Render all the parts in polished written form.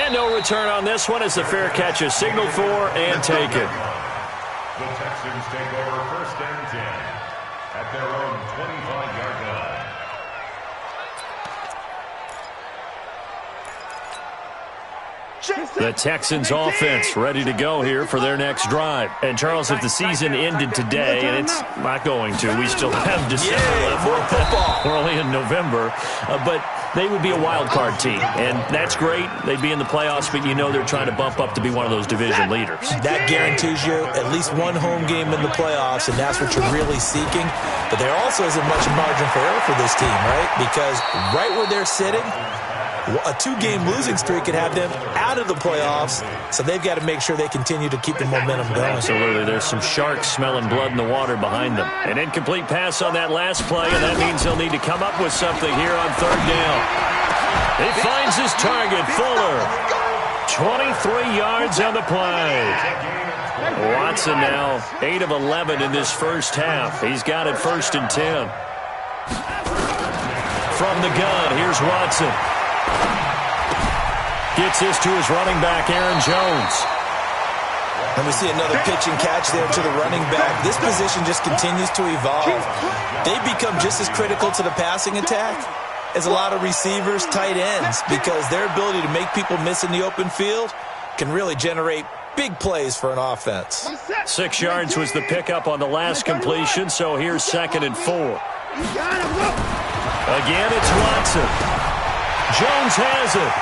And no return on this one as the fair catch is signaled for and taken. The Texans take over 1st and 10 at their own 25-yard line. The Texans offense ready to go here for their next drive. And, Charles, if the season ended today, and it's not going to, we still have December left. More football. We're only in November. But they would be a wild card team, and that's great. They'd be in the playoffs, but you know they're trying to bump up to be one of those division leaders. That guarantees you at least one home game in the playoffs, and that's what you're really seeking. But there also isn't much margin for error for this team, right? Because right where they're sitting, a 2-game losing streak could have them out of the playoffs, so they've got to make sure they continue to keep the momentum going. Absolutely. There's some sharks smelling blood in the water behind them. An incomplete pass on that last play, and that means they'll need to come up with something here on 3rd down. He finds his target, Fuller. 23 yards on the play. Watson now 8 of 11 in this first half. He's got it 1st and 10. From the gun, here's Watson. Gets this to his running back, Aaron Jones. And we see another pitch and catch there to the running back. This position just continues to evolve. They've become just as critical to the passing attack as a lot of receivers, tight ends, because their ability to make people miss in the open field can really generate big plays for an offense. 6 yards was the pickup on the last completion, so here's 2nd and 4. Again, it's Watson. Jones has it.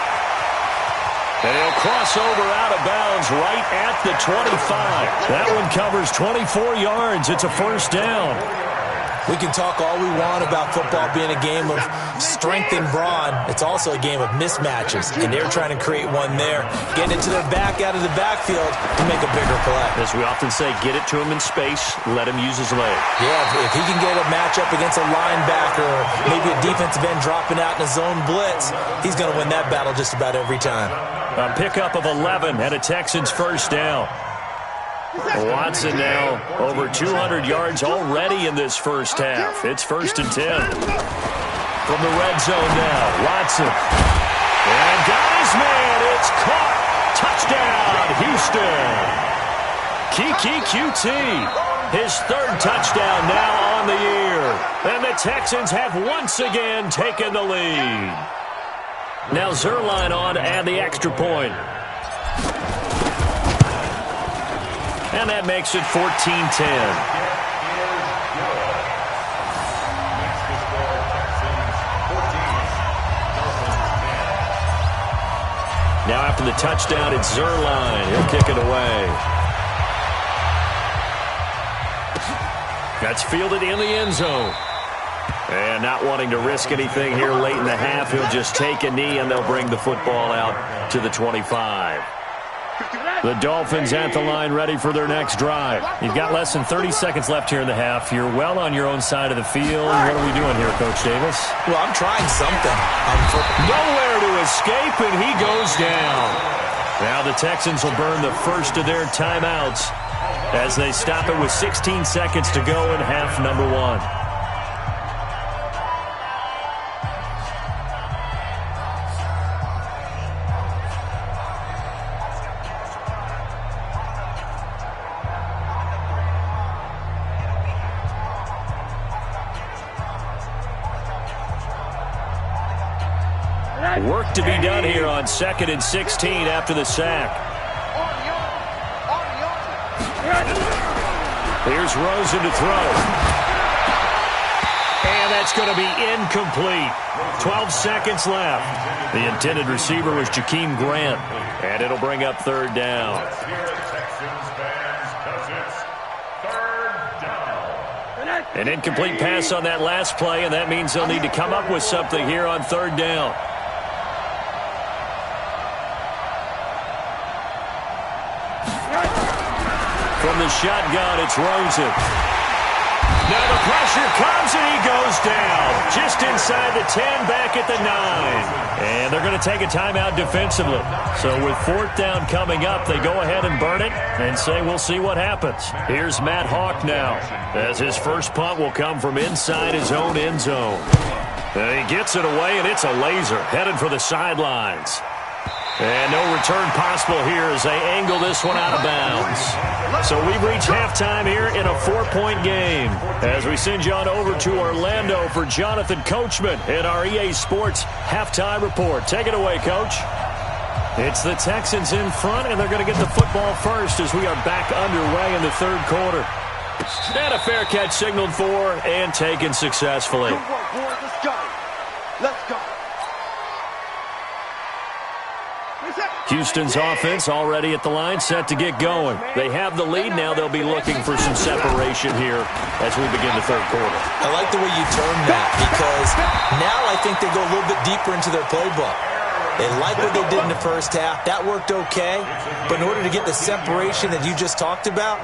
And he'll cross over out of bounds right at the 25. That one covers 24 yards. It's a 1st down. We can talk all we want about football being a game of strength and brawn. It's also a game of mismatches, and they're trying to create one there, getting it to their back out of the backfield to make a bigger play. As we often say, get it to him in space, let him use his leg. Yeah, if he can get a matchup against a linebacker or maybe a defensive end dropping out in a zone blitz, he's going to win that battle just about every time. A pickup of 11 and a Texans 1st down. Watson now over 200 yards already in this first half. It's 1st and 10. From the red zone now, Watson. And got his man. It's caught. Touchdown, Houston. Kiki QT. His 3rd touchdown now on the year. And the Texans have once again taken the lead. Now Zerline on to add the extra point. And that makes it 14-10. Now after the touchdown, it's Zerline. He'll kick it away. That's fielded in the end zone. And not wanting to risk anything here late in the half, he'll just take a knee, and they'll bring the football out to the 25. The Dolphins at the line ready for their next drive. You've got less than 30 seconds left here in the half. You're well on your own side of the field. What are we doing here, Coach Davis? Well, I'm trying something. Nowhere to escape, and he goes down. Now the Texans will burn the first of their timeouts as they stop it with 16 seconds to go in half number 1. Work to be done here on 2nd and 16 after the sack. Here's Rosen to throw. And that's going to be incomplete. 12 seconds left. The intended receiver was Jakeem Grant. And it'll bring up 3rd down. An incomplete pass on that last play, and that means they'll need to come up with something here on 3rd down. From the shotgun, it's Rosen. Now the pressure comes, and he goes down. Just inside the 10, back at the 9. And they're going to take a timeout defensively. So with 4th down coming up, they go ahead and burn it and say, we'll see what happens. Here's Matt Hawk now, as his first punt will come from inside his own end zone. And he gets it away, and it's a laser headed for the sidelines. And no return possible here as they angle this one out of bounds. So we've reached halftime here in a 4-point game as we send you on over to Orlando for Jonathan Coachman in our EA Sports halftime report. Take it away, Coach. It's the Texans in front, and they're going to get the football first as we are back underway in the third quarter. And a fair catch signaled for and taken successfully. Good work, boys. Let's go. Let's go. Houston's offense already at the line, set to get going. They have the lead. Now they'll be looking for some separation here as we begin the third quarter. I like the way you termed that because now I think they go a little bit deeper into their playbook. They like what they did in the first half. That worked okay. But in order to get the separation that you just talked about,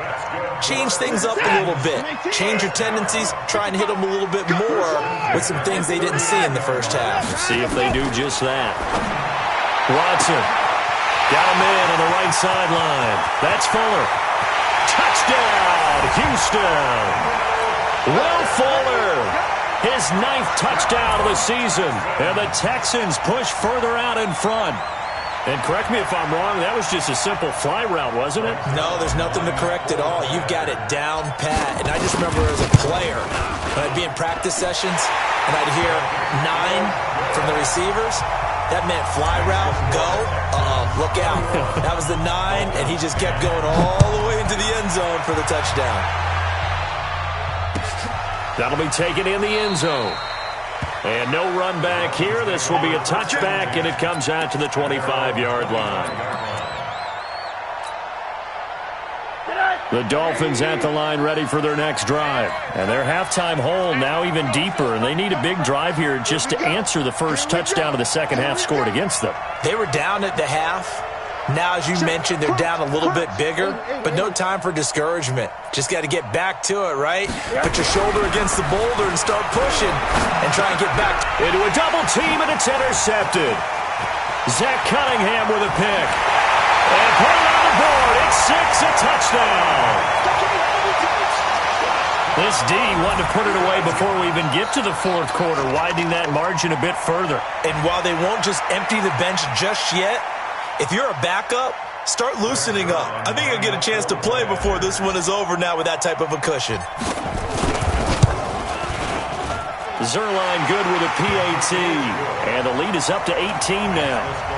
change things up a little bit. Change your tendencies. Try and hit them a little bit more with some things they didn't see in the first half. See if they do just that. Watson got a man on the right sideline. That's Fuller. Touchdown, Houston. Will Fuller, his 9th touchdown of the season. And the Texans push further out in front. And correct me if I'm wrong, that was just a simple fly route, wasn't it? No, there's nothing to correct at all. You've got it down pat. And I just remember as a player, when I'd be in practice sessions, and I'd hear 9 from the receivers, that meant fly route, go, look out. That was the 9, and he just kept going all the way into the end zone for the touchdown. That'll be taken in the end zone. And no run back here. This will be a touchback, and it comes out to the 25-yard line. The Dolphins at the line ready for their next drive. And their halftime hole now even deeper, and they need a big drive here just to answer the first touchdown of the second half scored against them. They were down at the half. Now, as you mentioned, they're down a little bit bigger, but no time for discouragement. Just got to get back to it, right? Put your shoulder against the boulder and start pushing and try and get back. Into a double team, and it's intercepted. Zach Cunningham with a pick. And put it on the board. It's 6, a touchdown. This D wanted to put it away before we even get to the fourth quarter, widening that margin a bit further. And while they won't just empty the bench just yet, if you're a backup, start loosening up. I think you'll get a chance to play before this one is over now with that type of a cushion. Zerline good with a PAT. And the lead is up to 18 now.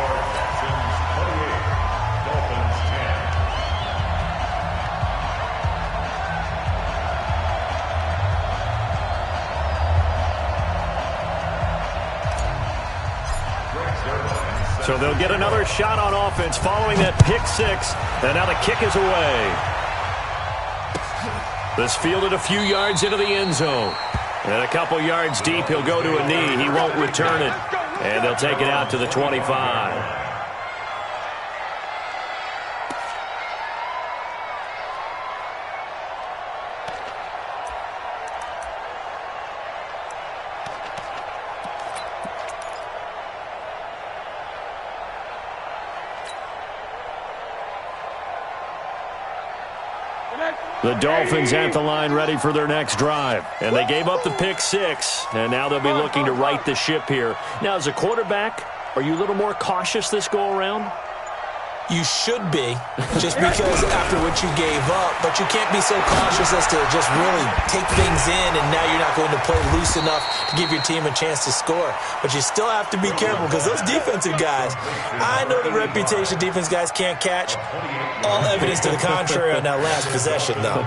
So they'll get another shot on offense following that pick 6. And now the kick is away. This fielded a few yards into the end zone. And a couple yards deep, he'll go to a knee. He won't return it. And they'll take it out to the 25. The Dolphins at the line ready for their next drive. And they gave up the pick 6, and now they'll be looking to right the ship here. Now, as a quarterback, are you a little more cautious this go-around? You should be, just because after what you gave up, but you can't be so cautious as to just really take things in, and now you're not going to play loose enough to give your team a chance to score. But you still have to be careful because those defensive guys, I know the reputation defense guys can't catch. All evidence to the contrary on that last possession, though.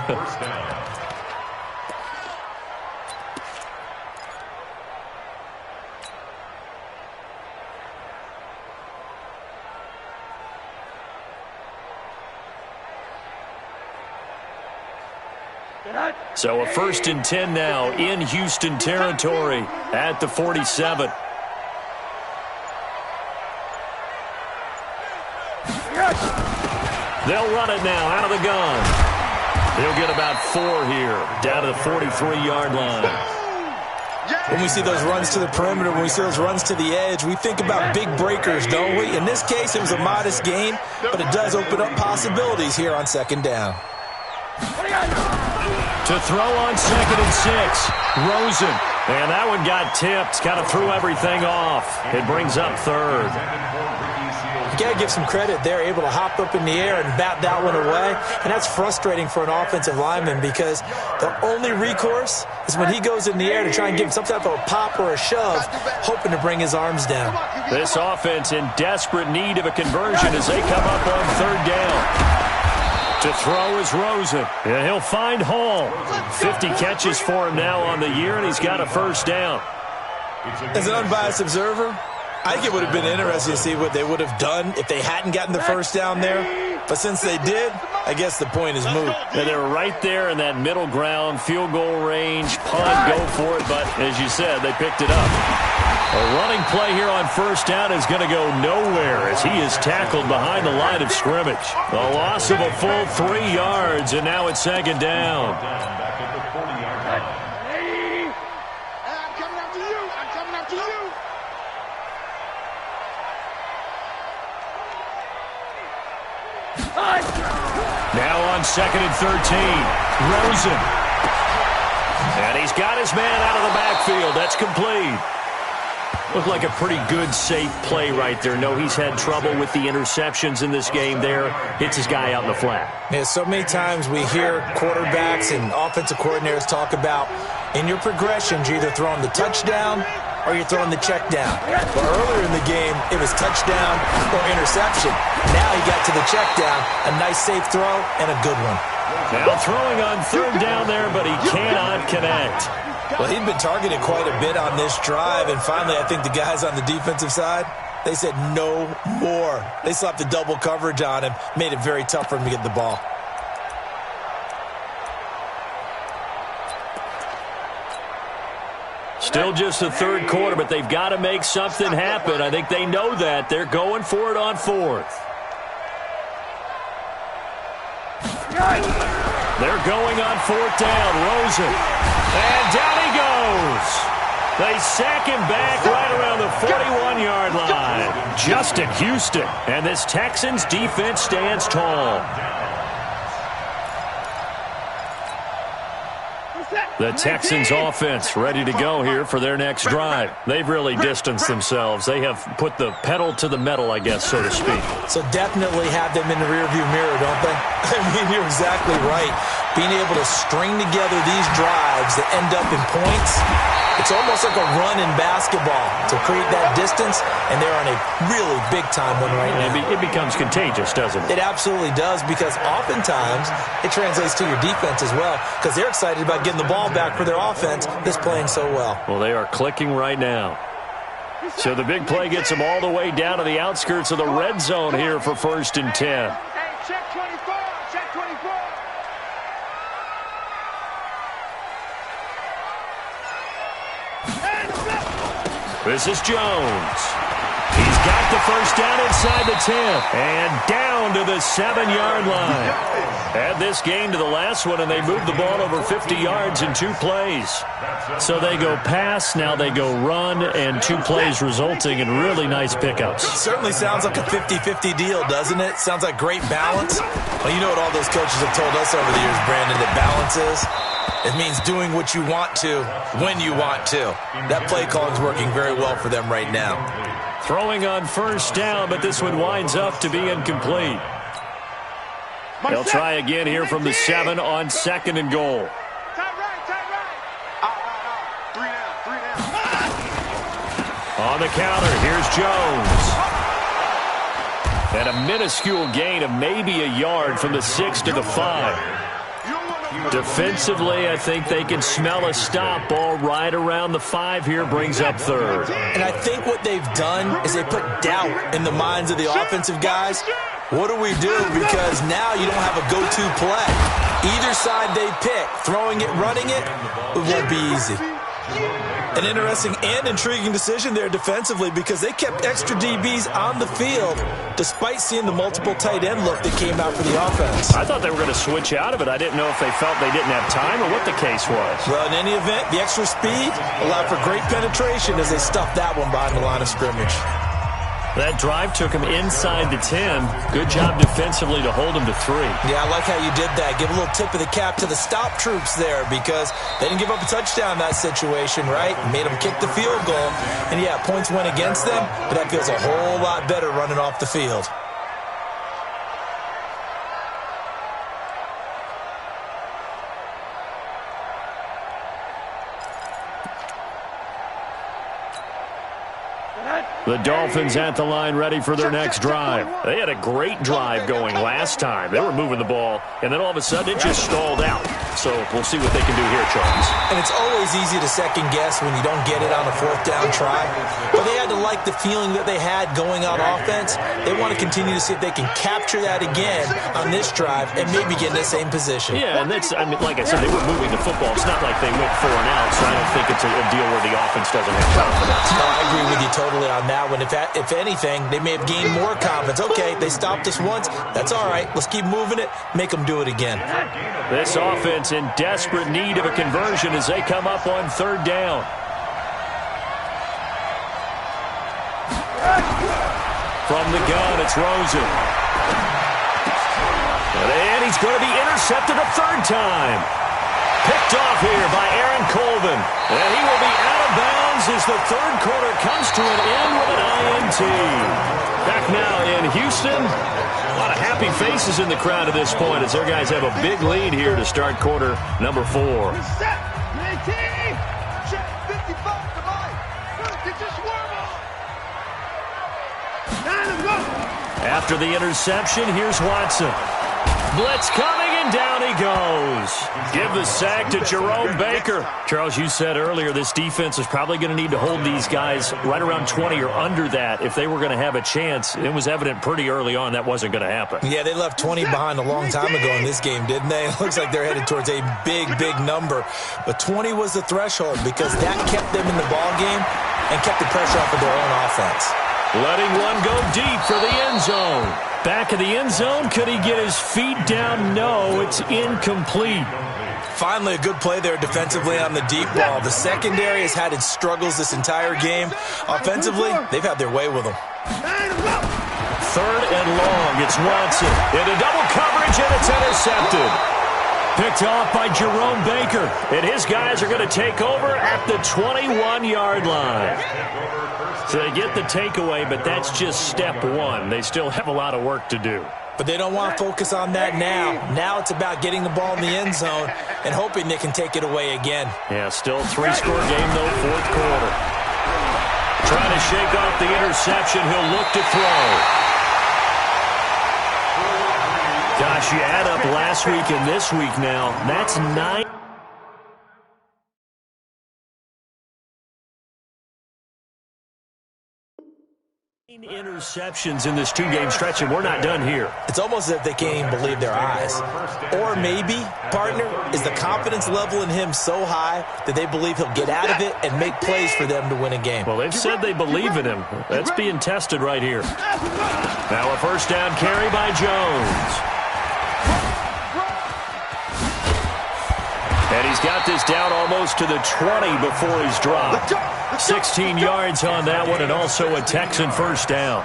So a 1st and 10 now in Houston territory at the 47. They'll run it now out of the gun. He'll get about 4 here, down to the 43-yard line. When we see those runs to the perimeter, when we see those runs to the edge, we think about big breakers, don't we? In this case, it was a modest gain, but it does open up possibilities here on 2nd down. To throw on 2nd and 6, Rosen And that one got tipped, kind of threw everything off. It brings up third. You got to give some credit. They're able to hop up in the air and bat that one away. And that's frustrating for an offensive lineman because the only recourse is when he goes in the air to try and give some type of a pop or a shove, hoping to bring his arms down. This offense in desperate need of a conversion as they come up on third down. To throw is Rosen. And he'll find Hall. 50 catches for him now on the year, and he's got a first down. As an unbiased observer, I think it would have been interesting to see what they would have done if they hadn't gotten the first down there. But since they did, I guess the point is moot. And they were right there in that middle ground, field goal range, punt, go for it. But as you said, they picked it up. A running play here on first down is going to go nowhere as he is tackled behind the line of scrimmage. A loss of a full 3 yards, and now it's second down. Back at the 40-yard line. I'm coming after you. I'm coming after you. Now on second and 13, Rosen. And he's got his man out of the backfield. That's complete. Looked like a pretty good, safe play right there. No, he's had trouble with the interceptions in this game there. Hits his guy out in the flat. Yeah, so many times we hear quarterbacks and offensive coordinators talk about in your progressions, you're either throwing the touchdown or you're throwing the check down. But earlier in the game, it was touchdown or interception. Now he got to the check down, a nice safe throw and a good one. Now throwing on third down there, but he cannot connect. Well, he'd been targeted quite a bit on this drive, and finally I think the guys on the defensive side, they said no more. They slapped the double coverage on him, made it very tough for him to get the ball. Still just the third quarter, but they've got to make something happen. I think they know that. They're going for it on fourth. They're going on fourth down. Rosen. And down he goes. They sack him back right around the 41-yard line. Justin Houston. And this Texans defense stands tall. The Texans offense ready to go here for their next drive. They've really distanced themselves. They have put the pedal to the metal, I guess, so to speak. So definitely have them in the rearview mirror, don't they? I mean, you're exactly right. Being able to string together these drives that end up in points, it's almost like a run in basketball to create that distance, and they're on a really big-time one right now. It becomes contagious, doesn't it? It absolutely does, because oftentimes it translates to your defense as well, because they're excited about getting the ball back for their offense that's playing so well. Well, they are clicking right now. So the big play gets them all the way down to the outskirts of the red zone here for first and 10. Hey, check 24. Check 24. This is Jones. He's got the first down inside the 10 and down to the 7-yard line. Add this game to the last one, and they moved the ball over 50 yards in 2 plays. So they go pass, now they go run, and 2 plays resulting in really nice pickups. It certainly sounds like a 50-50 deal, doesn't it? Sounds like great balance. Well, you know what all those coaches have told us over the years, Brandon, that balance is? It means doing what you want to when you want to. That play calling is working very well for them right now. Throwing on first down, but this one winds up to be incomplete. They'll try again here from the 7 on second and goal. Tight right. Three down. On the counter, here's Jones. And a minuscule gain of maybe a yard from the 6 to the 5. Defensively, I think they can smell a stop. Ball right around the 5 here, brings up third. And I think what they've done is they put doubt in the minds of the offensive guys. What do we do? Because now you don't have a go-to play. Either side they pick, throwing it, running it, it won't be easy. An interesting and intriguing decision there defensively, because they kept extra DBs on the field despite seeing the multiple tight end look that came out for the offense. I thought they were going to switch out of it. I didn't know if they felt they didn't have time or what the case was. Well, in any event, the extra speed allowed for great penetration as they stuffed that one behind the line of scrimmage. That drive took him inside the 10. Good job defensively to hold him to 3. Yeah, I like how you did that. Give a little tip of the cap to the stop troops there because they didn't give up a touchdown in that situation, right? Made them kick the field goal. And, yeah, points went against them, but that feels a whole lot better running off the field. The Dolphins at the line ready for their next drive. They had a great drive going last time. They were moving the ball, and then all of a sudden it just stalled out. So we'll see what they can do here, Charles. And it's always easy to second guess when you don't get it on a 4th down try. But they had to like the feeling that they had going on offense. They want to continue to see if they can capture that again on this drive and maybe get in the same position. Yeah, and that's, I mean, like I said, they were moving the football. It's not like they went 4 and out, so I don't think it's a deal where the offense doesn't have confidence. No, I agree with you totally on that one. If anything, they may have gained more confidence. Okay, they stopped us once. That's all right. Let's keep moving it. Make them do it again. This offense in desperate need of a conversion as they come up on 3rd down. From the gun, it's Rosen. And he's going to be intercepted a 3rd time. Picked off here by Aaron Colvin. And he will be out of bounds as the 3rd quarter comes to an end with an INT. Back now in Houston. A lot of happy faces in the crowd at this point as their guys have a big lead here to start quarter number 4. After the interception, here's Watson. Blitz coming, and down he goes. Give the sack to Jerome Baker. Charles, you said earlier this defense is probably going to need to hold these guys right around 20 or under that if they were going to have a chance. It was evident pretty early on that wasn't going to happen. Yeah, they left 20 behind a long time ago in this game, didn't they? It looks like they're headed towards a big, big number. But 20 was the threshold because that kept them in the ball game and kept the pressure off of their own offense. Letting one go deep for the end zone. Back of the end zone, could he get his feet down? No, it's incomplete. Finally, a good play there defensively on the deep ball. The secondary has had its struggles this entire game. Offensively, they've had their way with them. 3rd and long, it's Watson. Into double coverage, and it's intercepted. Picked off by Jerome Baker. And his guys are going to take over at the 21-yard line. So they get the takeaway, but that's just step 1. They still have a lot of work to do. But they don't want to focus on that now. Now it's about getting the ball in the end zone and hoping they can take it away again. Yeah, still 3-score game, though, 4th quarter. Trying to shake off the interception. He'll look to throw. Gosh, you add up last week and this week now. That's 9. Interceptions in this 2-game stretch, and we're not done here. It's almost as if they can't even believe their eyes. Or maybe, partner, is the confidence level in him so high that they believe he'll get out of it and make plays for them to win a game. Well, they've said they believe in him. That's being tested right here. Now a 1st down carry by Jones. And he's got this down almost to the 20 before he's dropped. 16 yards on that one, and also a Texan 1st down.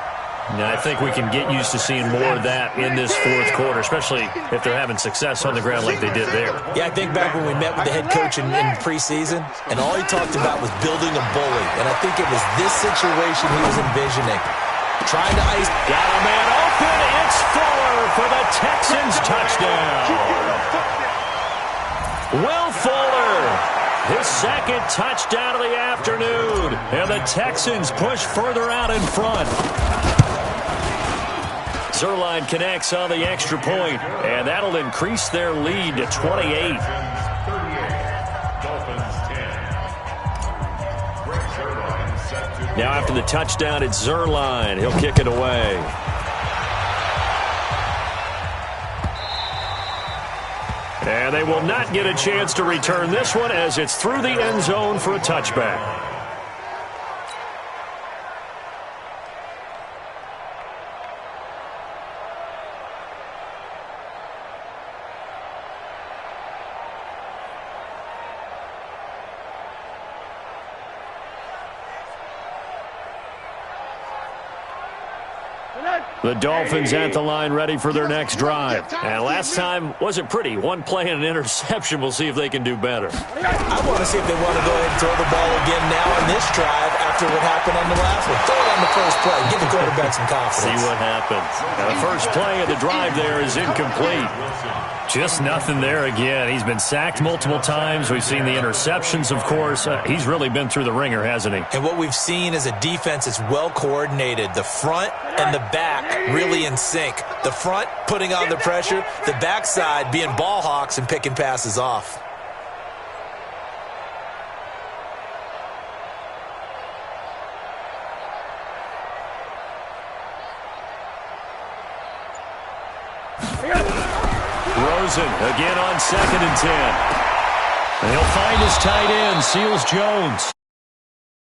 Now, I think we can get used to seeing more of that in this 4th quarter, especially if they're having success on the ground like they did there. Yeah, I think back when we met with the head coach in preseason, and all he talked about was building a bully. And I think it was this situation he was envisioning. Trying to ice. Got a man open. It's Fuller for the Texans touchdown. Will Fuller, his 2nd touchdown of the afternoon. And the Texans push further out in front. Zerline connects on the extra point, and that'll increase their lead to 28. Now after the touchdown, it's Zerline. He'll kick it away. And they will not get a chance to return this one as it's through the end zone for a touchback. The Dolphins at the line ready for their next drive. And last time wasn't pretty. One play and an interception. We'll see if they can do better. I want to see if they want to go ahead and throw the ball again now on this drive after what happened on the last one. Throw it on the first play. Give the quarterback some confidence. See what happens. Now, the first play of the drive there is incomplete. Just nothing there again. He's been sacked multiple times. We've seen the interceptions, of course. He's really been through the ringer, hasn't he? And what we've seen is a defense that's well coordinated. The front and the back really in sync. The front putting on the pressure, the backside being ball hawks and picking passes off. Rosen again on 2nd and 10. And he'll find his tight end, Seals Jones.